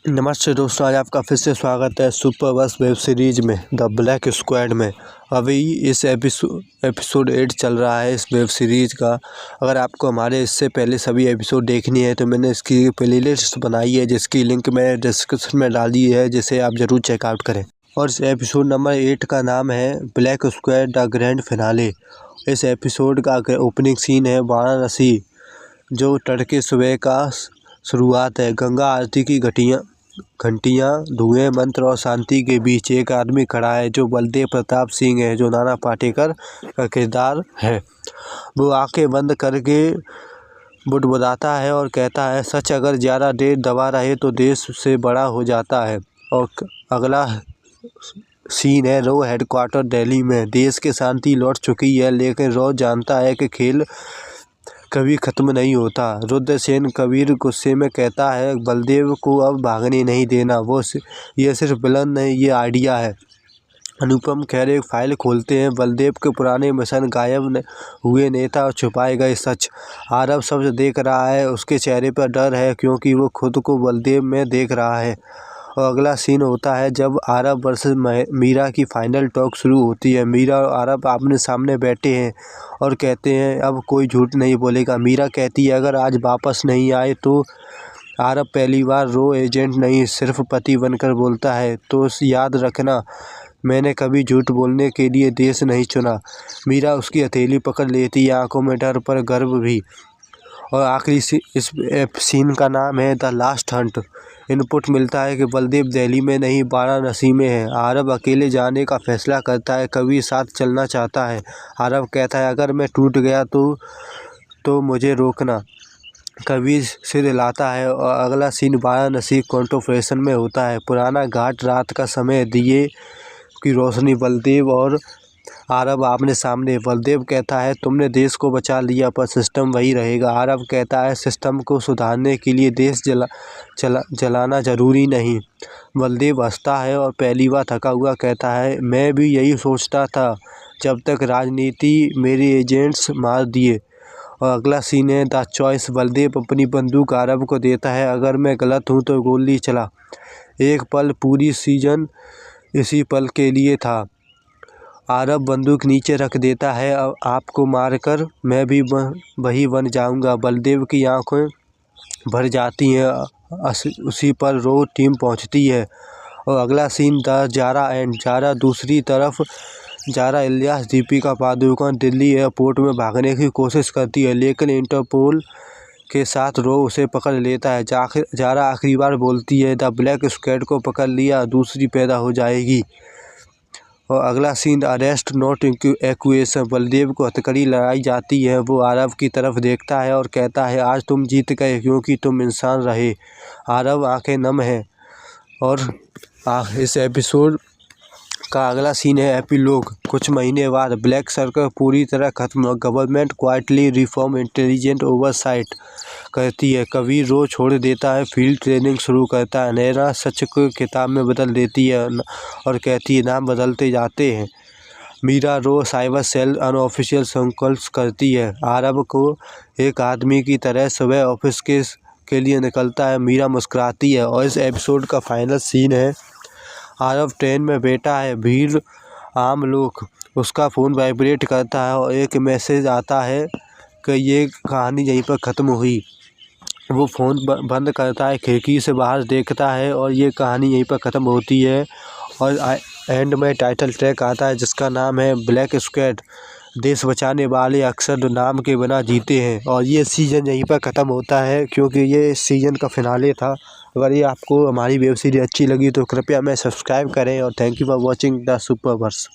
नमस्ते दोस्तों, आज आपका फिर से स्वागत है सुपरवर्स वेब सीरीज़ में द ब्लैक स्क्वाड में। अभी इस एपिसोड 8 चल रहा है इस वेब सीरीज़ का। अगर आपको हमारे इससे पहले सभी एपिसोड देखनी है तो मैंने इसकी प्लेलिस्ट बनाई है, जिसकी लिंक मैंने डिस्क्रिप्शन में डाली है, जिसे आप ज़रूर चेकआउट करें। और इस एपिसोड नंबर 8 का नाम है black squad the grand finale. इस एपिसोड का ओपनिंग सीन है वाराणसी, जो तड़के सुबह का शुरुआत है। गंगा आरती की घंटियाँ, धुएं, मंत्र और शांति के बीच एक आदमी खड़ा है जो बलदेव प्रताप सिंह है, जो नाना पाटेकर का किरदार है। वो आंखें बंद करके बुदबुदाता है और कहता है, सच अगर ज़्यादा देर दबा रहे तो देश से बड़ा हो जाता है। और अगला सीन है रो हेडक्वार्टर दिल्ली में। देश की शांति लौट चुकी है, लेकिन रो जानता है कि खेल कभी ख़त्म नहीं होता। रुद्रसेन कबीर गुस्से में कहता है, बलदेव को अब भागने नहीं देना, ये सिर्फ विलन नहीं, ये आइडिया है। अनुपम खेर एक फाइल खोलते हैं, बलदेव के पुराने मिशन, गायब हुए नेता और छुपाए गए सच। आरव सब देख रहा है, उसके चेहरे पर डर है क्योंकि वो खुद को बलदेव में देख रहा है। और अगला सीन होता है जब आरव वर्सेस मीरा की फाइनल टॉक शुरू होती है। मीरा और आरव आमने सामने बैठे हैं और कहते हैं अब कोई झूठ नहीं बोलेगा। मीरा कहती है अगर आज वापस नहीं आए तो। आरव पहली बार रो एजेंट नहीं सिर्फ पति बनकर बोलता है, तो याद रखना मैंने कभी झूठ बोलने के लिए देश नहीं चुना। मीरा उसकी हथेली पकड़ लेती है, आंखों में डर पर गर्व भी। और आखिरी इस सीन का नाम है द लास्ट हंट। इनपुट मिलता है कि बलदेव दिल्ली में नहीं वाराणसी में है। आरव अकेले जाने का फैसला करता है, कभी साथ चलना चाहता है। आरव कहता है अगर मैं टूट गया तो मुझे रोकना। कबीर सिर हिलाता है। और अगला सीन वाराणसी कॉन्टोफ्रेशन में होता है। पुराना घाट, रात का समय, दिए की रोशनी, बलदेव और आरव आमने सामने। बलदेव कहता है तुमने देश को बचा लिया पर सिस्टम वही रहेगा। आरव कहता है सिस्टम को सुधारने के लिए देश जलाना ज़रूरी नहीं। बलदेव हंसता है और पहली बार थका हुआ कहता है, मैं भी यही सोचता था जब तक राजनीति मेरे एजेंट्स मार दिए। और अगला सीन है द चॉइस। बलदेव अपनी बंदूक आरव को देता है, अगर मैं गलत हूँ तो गोली चला। एक पल, पूरी सीजन इसी पल के लिए था। आरव बंदूक नीचे रख देता है, अब आपको मारकर मैं भी वही बन जाऊंगा। बलदेव की आंखें भर जाती हैं। उसी पर रो टीम पहुंचती है। और अगला scene the Zaara end. Zaara दूसरी तरफ। जारा इलियास, दीपिका पादुकोण दिल्ली एयरपोर्ट में भागने की कोशिश करती है, लेकिन इंटरपोल के साथ रो उसे पकड़ लेता है। जारा आखिरी बार बोलती है, द ब्लैक स्क्वाड को पकड़ लिया, दूसरी पैदा हो जाएगी। और अगला सीन अरेस्ट नॉट एक्यूएशन। बलदेव को हथकड़ी लड़ाई जाती है। वो आरव की तरफ देखता है और कहता है आज तुम जीत गए क्योंकि तुम इंसान रहे। आरव आंखें नम है। और इस एपिसोड का अगला सीन है एपिलोग। कुछ महीने बाद ब्लैक सर्कल पूरी तरह खत्म। Government quietly reform, intelligent oversight करती है। कबीर रो छोड़ देता है, फील्ड ट्रेनिंग शुरू करता है। नैना सच को किताब में बदल देती है और कहती है नाम बदलते जाते हैं। मीरा रो साइबर सेल अनऑफिशियल संकल्प करती है। आरव को एक आदमी की तरह सुबह ऑफिस के लिए निकलता है। मीरा मुस्कुराती है। और इस एपिसोड का फाइनल सीन है आरव ट्रेन में बैठा है, भीड़, आम लोग। उसका फ़ोन वाइब्रेट करता है और एक मैसेज आता है कि ये कहानी यहीं पर ख़त्म हुई। वो फ़ोन बंद करता है, खिड़की से बाहर देखता है और ये कहानी यहीं पर ख़त्म होती है। और एंड में टाइटल ट्रैक आता है जिसका नाम है ब्लैक स्क्वाड। देश बचाने वाले अक्सर नाम के बिना जीते हैं। और ये सीज़न यहीं पर ख़त्म होता है क्योंकि ये सीज़न का फिनाले था। अगर ये आपको हमारी वेब सीरीज अच्छी लगी तो कृपया हमें सब्सक्राइब करें और thank you for watching the सुपरवर्स।